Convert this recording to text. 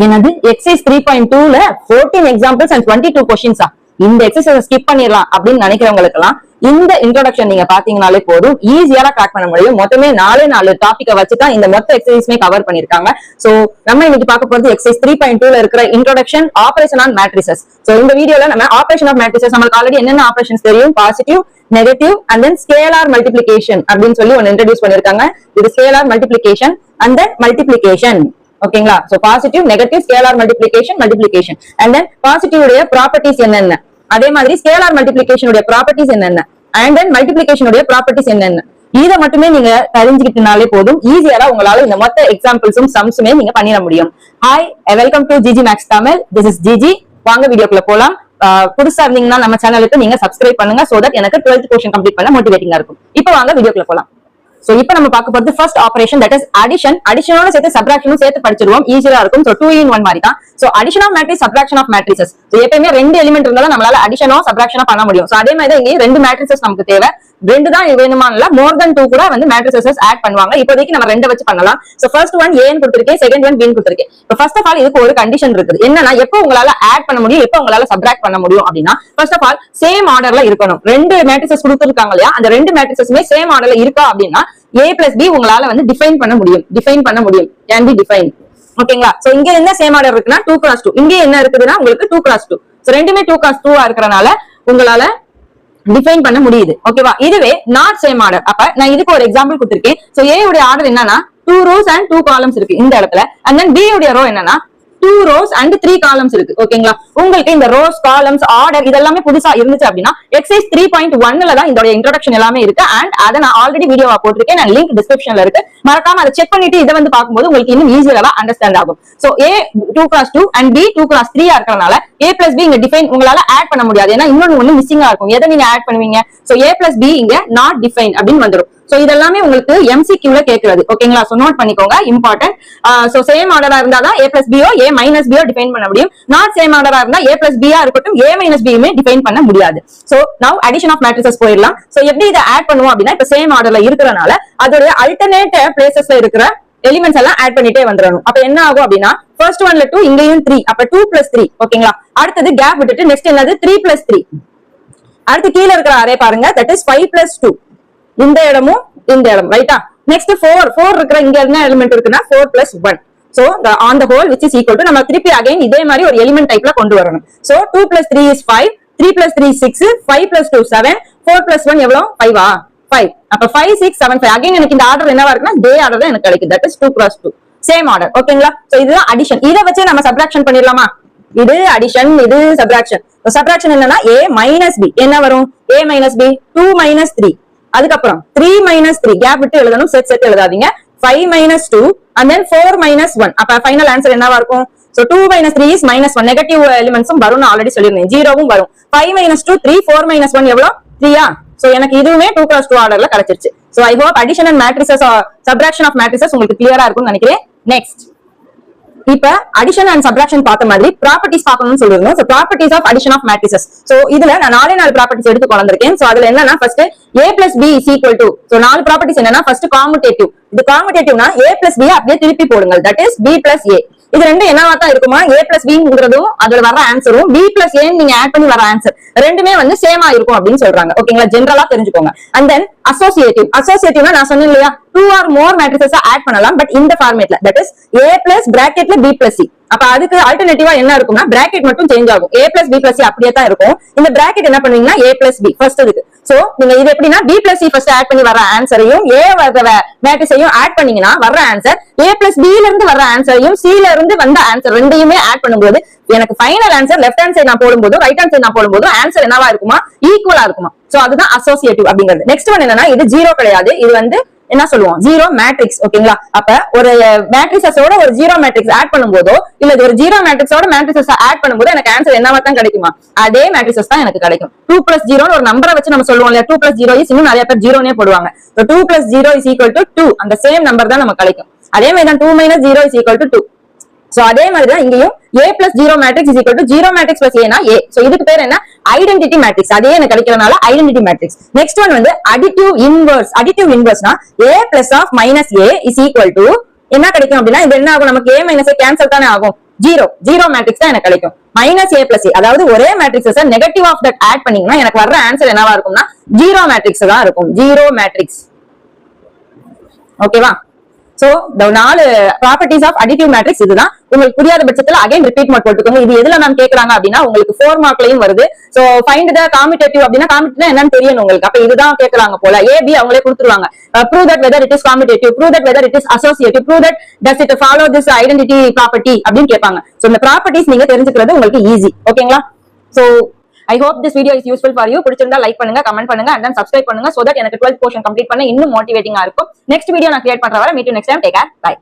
என்னது எக்ஸசைஸ் 3.2 ல 14 examples and 22 கொஸ்டின்ஸா? இந்த எக்ஸசைஸ் ஸ்கிப் பண்ணிடலாம் அப்படின்னு நினைக்கிறவங்களுக்கு எல்லாம் இந்த இன்ட்ரோடக்ஷன் நீங்க பாத்தீங்கன்னாலே போதும், ஈஸியா கிராக் பண்ண முடியும். மொத்தமே 4 டாபிக்கை வச்சுதான் இந்த மொத்த எக்ஸசைஸ்மே கவர் பண்ணிருக்காங்க. சோ நம்ம இன்னைக்கு பார்க்க போறது எக்ஸசைஸ் 3.2 ல இருக்கிற introduction operation on matrices. So இந்த வீடியோல நம்ம ஆபரேஷன் ஆஃப் மேட்ரிசஸ், நமக்கு ஆல்ரெடி என்னென்ன ஆபரேஷன்ஸ் தெரியும், positive, negative and then scalar multiplication அப்படின்னு சொல்லி ஒன்னு இன்ட்ரோடியூஸ் பண்ணிருக்காங்க. இது scalar multiplication and then multiplication. ஓகேங்களா? So positive, negative, scalar multiplication and then positive உடைய ப்ராப்பர்ட்டிஸ் என்னென்ன, அதே மாதிரி ஸ்கேலார் மல்டிப்ளிகேஷன் உடைய ப்ராப்பர்ட்டிஸ் என்னென்ன அண்ட் தென் மல்டிப்ளிகேஷன் உடைய ப்ராப்பர்ட்டிஸ் என்னென்ன, இதை மட்டுமே நீங்க தெரிஞ்சுக்கிட்டனாலே போதும், ஈஸியா உங்களால இந்த மொத்த எக்ஸாம்பிள்ஸும் சம்ஸுமே நீங்க பண்ணிட முடியும். Hi, welcome to GG Max Tamil. This is GG. வாங்க வீடியோக்குள்ள போலாம். புதுசா இருந்தீங்கன்னா நம்ம சேனலுக்கு நீங்க சப்ஸ்கிரைப் பண்ணுங்க, சோ தட் எனக்கு 12th போர்ஷன் கம்ப்ளீட் பண்ண மோட்டிவேட்டிங்கா இருக்கும். இப்போ வாங்க வீடியோக்குள்ள போலாம். சோ இப்போ நம்ம பார்க்க போறது first operation, that is addition. அடிஷனோட சேர்த்து சப்ட்ராக்ஷனும் சேர்த்து படிச்சிருவோம், ஈஸியா இருக்கும். சோ 2 in 1 மாதிரி தான். So addition of matrix, subtraction of matrices. So எப்பவுமே 2 எலிமெண்ட் இருந்தாலும் நம்மளால அடிஷனோ சப்ட்ராக்ஷனோ பண்ண முடியும். சோ அதே மாதிரி தான் இங்கே 2 மேட்ரிசஸ் நமக்கு தேவை. 2 தான் வேணுமா இல்ல, மோர் தென் 2 கூட வந்து மேட்ரிசஸ் ஆட் பண்ணுவாங்க. இப்போதைக்கு நம்ம 2 வச்சு பண்ணலாம். சோ ஃபர்ஸ்ட் ஒன் A ன்னு கொடுத்திருக்கேன், செகண்ட் ஒன் B ன்னு கொடுத்திருக்கேன். இப்போ ஃபர்ஸ்ட் ஆஃப் ஆல் இதுக்கு ஒரு கண்டிஷன் இருக்குது. என்னன்னா, எப்போ உங்களால ஆட் பண்ண முடியும், எப்போ உங்களால சப்ட்ராக்ட் பண்ண முடியும் அப்படின்னா, ஃபர்ஸ்ட் ஆஃப் ஆல் சேம் ஆர்டர்ல இருக்கணும். 2 மேட்ரிசஸ் கொடுத்திருக்காங்க இல்லையா, அந்த 2 மேட்ரிசஸுமே சேம் ஆர்டர்ல இருக்கா அப்படின்னா A plus B உங்களால வந்து டிஃபைன் பண்ண முடியும். Can be defined. ஓகேங்களா? சோ இங்க என்ன சேம் ஆர்டர் இருக்குன்னா 2x2. இங்க என்ன இருக்குதுன்னா உங்களுக்கு 2x2. சோ ரெண்டுமே 2x2 இருக்கறனால உங்களால டிஃபைன் பண்ண முடியுது. ஓகேவா? இதுவே நாட் சேம் ஆர்டர். அப்ப நான் இதுக்கு ஒரு எக்ஸாம்பிள் கொடுத்திருக்கேன். சோ A உடைய ஆர்டர் என்னன்னா 2 rows and 2 columns இருக்கு இந்த இடத்துல. and then B உடைய ரோ என்னன்னா 2 rows and 3 columns இருக்கு. ஓகேங்களா? உங்களுக்கு இந்த ரோஸ், காலம்ஸ், ஆர்டர் இதெல்லாமே புதுசா இருந்துச்சு அப்படின்னா எக்ஸசைஸ் 3.1 ல தான் இதோட இன்ட்ரோடக்ஷன் எல்லாமே இருக்கு. அண்ட் அதை நான் ஆல்ரெடி வீடியோவா போட்டிருக்கேன், நான் லிங்க் டிஸ்கிரிப்ஷன்ல இருக்கு. மறக்காம அதை செக் பண்ணிட்டு இதை வந்து பார்க்கும்போது உங்களுக்கு இன்னும் ஈஸியா அண்டர்ஸ்டாண்ட் ஆகும். So A 2x2 and B 2x3 இருக்கறனால A plus B இங்க டிஃபைன் உங்களால ஆட் பண்ண முடியாது. ஏன்னா இன்னொன்னு மிஸ்ஸிங்கா இருக்கும். எதை நீங்க ஆட் பண்ணுவீங்க? சோ A plus B இங்க நாட் டிஃபைன் அப்படின்னு வந்துரும். சோ இதெல்லாமே உங்களுக்கு MCQ ல கேக்குறது. ஓகேங்களா? சோ நோட் பண்ணிக்கோங்க, இம்பார்ட்டன்ட். சோ சேம் ஆர்டரா இருந்தாதான் A plus B or A minus B or define பண்ண முடியும். நாட் சேம் ஆர்டரா இருந்தா A plus B ஆ இருக்கட்டும், A minus B யுமே டிஃபைன் பண்ண முடியாது. So now addition of matrices போயிடலாம். சோ எப்படி இதை ஆட் பண்ணுவோம் அப்படின்னா, இப்ப சேம் ஆர்டர்ல இருக்கறனால அதோட அல்டர்னேட் பிளேசஸ்ல இருக்கிற எலிமெண்ட்ஸ் எல்லாம் ஆட் பண்ணிட்டே வந்துறணும். அப்ப என்ன ஆகும் அப்படின்னா, ஃபர்ஸ்ட் ஒன்ல 2, இங்கேயும் 3, அப்ப 2 plus 3. ஓகேங்களா? அடுத்தது கேப் விட்டுட்டு நெக்ஸ்ட் என்னது 3 plus 3. அடுத்து கீழ இருக்கிற அரே பாருங்க, தட் இஸ் 5 plus 2. இந்த இடமும் இந்த இடம், ரைட்டா? நெக்ஸ்ட் 4 இருக்கிற இங்க என்ன எலிமெண்ட் இருக்குன்னா 4 plus 1. So on the whole which is equal to நம்ம திருப்பி அகைன் இதே மாதிரி ஒரு எலிமெண்ட் டைப்ல கொண்டு வரணும். So 2 plus 3 is 5, 3 plus 3 6, 5 plus 2 7, 4 plus 1 எவ்வளவு? 5 ஆ? 5. அப்ப 5 6 7 5. அகைன் எனக்கு இந்த ஆர்டர் என்னவா இருக்குன்னா டே ஆர்டர் தான் எனக்கு கிடைக்கும். That is 2 cross 2. Same order. ஓகேங்களா? சோ இதுதான் அடிஷன். இத வச்சு நம்ம சப்ட்ராக்ஷன் பண்ணிரலாமா? இது அடிஷன், இது சப்ட்ராக்ஷன். சப்ட்ராக்ஷன் என்னன்னா A minus B என்ன வரும்? A minus B 2 minus 3. அதுக்கப்புறம் 3 minus 3 கேப் விட்டு எழுதணும், set எழுதாதீங்க. 5 minus 2 and then 4 minus 1. அப்ப ஃபைனல் ஆன்சர் என்னவா இருக்கும்? So 2 minus 3 is -1. நெகட்டிவ் எலிமெண்ட்ஸும் வரும், நான் ஆல்ரெடி சொல்லிருந்தேன். 0வும் வரும். 5 minus 2 3, 4 minus 1 எவ்வளவு? 3 ஆ? சோ எனக்கு இதுவுமே 2 cross 2 ஆர்டர்ல கிடைச்சிருச்சு. So I hope addition and matrices, subtraction of matrices உங்களுக்கு கிளியரா இருக்கும்னு நினைக்கிறேன். நெக்ஸ்ட், இப்ப அடிஷன் அண்ட் சப்ட்ராக்ஷன் பார்த்த மாதிரி ப்ராப்பர்ட்டிஸ் பார்க்கணும்னு சொல்லிருந்தோம். So properties of addition of matrices. So இதுல நான் 4 ப்ராப்பர்ட்டிஸ் எடுத்து கொண்டிருக்கேன். சோ அதுல என்னன்னா, first A plus B is equal to, so 4 properties என்னன்னா, ஃபர்ஸ்ட் காமுடேட்டிவ். இது காமுடேட்டிவ்னா A plus B அப்படியே திருப்பி போடுங்க, that is B plus A. இது ரெண்டும் என்னவா தான் இருக்குமா? A plus Bங்கிறதும் அதுல வர ஆன்சரும் B plus A நீங்க ஆட் பண்ணி வர ஆன்சர் ரெண்டுமே வந்து சேமா இருக்கும் அப்படின்னு சொல்றாங்க. ஓகேங்களா? ஜெனரலா தெரிஞ்சுக்கோங்க. அண்ட் தென் அசோசியேட்டிவ்னா நான் சொன்னேன் இல்லையா, 2 or more மேட்ரிசஸ் ஆட் பண்ணலாம், பட் இந்த ஃபார்மேட்ல, தட் இஸ் A plus பிராக்கெட்ல B plus C. அப்ப அதுக்கு ஆல்டர்னேட்டிவா என்ன இருக்கும்னா, பிராக்கெட் மட்டும் சேஞ்ச் ஆகும். A plus B plus C அப்படியே தான் இருக்கும். இந்த பிராக்கெட் என்ன பண்ணுவீங்கன்னா A plus B ஃபர்ஸ்ட் இருக்கு. சோ நீங்க இது எப்படின்னா B plus C first add பண்ணி வர ஆன்சரையும் A வர மேட்ரிக்ஸையும் ஆட் பண்ணீங்கன்னா வர்ற ஆன்சர் A plus B ல இருந்து வர்ற ஆன்சரையும் C ல இருந்து வந்த ஆன்சர் ரெண்டையுமே ஆட் பண்ணும்போது எனக்கு final answer left hand side நான் போடும்போது ரைட் ஹேண்ட் சைடு நான் போடும்போது ஆன்சர் என்னவா இருக்குமா? ஈக்குவலா இருக்குமா? சோ அதுதான் அசோசியேட்டிவ் அப்படிங்கிறது. நெக்ஸ்ட் ஒன் என்னன்னா, இது 0 கிடையாது, இது வந்து என்ன சொல்லுவோம்? 0 மேட்ரிக்ஸ். ஓகேங்களா? அப்ப ஒரு மேட்ரிக்ஸோட ஒரு 0 மேட்ரிக்ஸ் ஆட் பண்ணும்போதோ இல்ல ஒரு 0 மேட்ரிக்ஸோட மேட்ரிக்ஸ் ஆட் பண்ணும்போது எனக்கு ஆன்சர் என்னவா தான் கிடைக்குமா? அதே மேட்ரிக்ஸ் தான் எனக்கு கிடைக்கும். 2 plus 0 ஒரு நம்பரை வச்சு நம்ம சொல்லுவோம் இல்லையா, 2 plus 0 is, இன்னும் நிறைய பேர் 0னே போடுவாங்க. 2 plus 0 is equal to 2. அந்த சேம் நம்பர் தான் நமக்கு கிடைக்கும். அதே மாதிரி தான் 2 minus 0 is equal to 2. So அதே மாதிரி தான் இங்கேயும் A plus 0 matrix is equal to 0 matrix plus A னா A. சோ இதுக்கு பேர் என்ன? Identity matrix. அதே எனக்கு கிடைக்கிறனால ஐடென்டிட்டி மேட்ரிக்ஸ். நெக்ஸ்ட் ஒன் வந்து அடிட்டிவ் இன்வர்ஸ். அடிட்டிவ் இன்வர்ஸ்னா A plus of minus A is equal to என்ன கிடைக்கும் அப்படின்னா, இது என்ன ஆகும்? நமக்கு A minus A கேன்சல் தானே ஆகும். ஜீரோ மேட்ரிக்ஸ் தான் எனக்கு கிடைக்கும். மைனஸ் ஏ பிளஸ் ஏ, அதாவது ஒரே matrix negative of that add பண்ணீங்கன்னா எனக்கு வர்ற ஆன்சர் என்னவா இருக்கும்னா ஜீரோ மேட்ரிக்ஸ் தான் இருக்கும். Zero matrix. ஓகேவா? So the 4 properties of additive matrix இதுதான். உங்களுக்கு புரியாத பட்சத்துல அகைன் ரிப்பீட் மோட் போட்டுக்கோங்க. இது எதுல மேம் கேக்குறாங்க அப்படின்னா உங்களுக்கு 4 மார்க்லயும் வருது. சோ ஃபைண்ட் த காமிடேட்டிவ் அப்படின்னா காமிடேட்டிவ் என்னன்னு தெரியணும் உங்களுக்கு. அப்ப இதுதான் கேக்குறாங்க போல. ஏ பி அவங்களே கொடுத்துருவாங்க. Prove that whether it is commutative, prove that whether it is associative, prove that does it follow this identity property அப்படின்னு கேட்பாங்க. சோ இந்த ப்ராப்பர்ட்டிஸ் நீங்க தெரிஞ்சுக்கிறது உங்களுக்கு ஈஸி. ஓகேங்களா? So I hope this video is useful for you. பிடிச்சிருந்தா like பண்ணுங்க, comment பண்ணுங்க, and then subscribe பண்ணுங்க so that எனக்கு 12th portion complete பண்ண இன்னும் மோட்டிவேட்டிங்கா இருக்கும். நெக்ஸ்ட் வீடியோ நான் கிரியேட் பண்ற வரை meet you next time. Take care. Bye.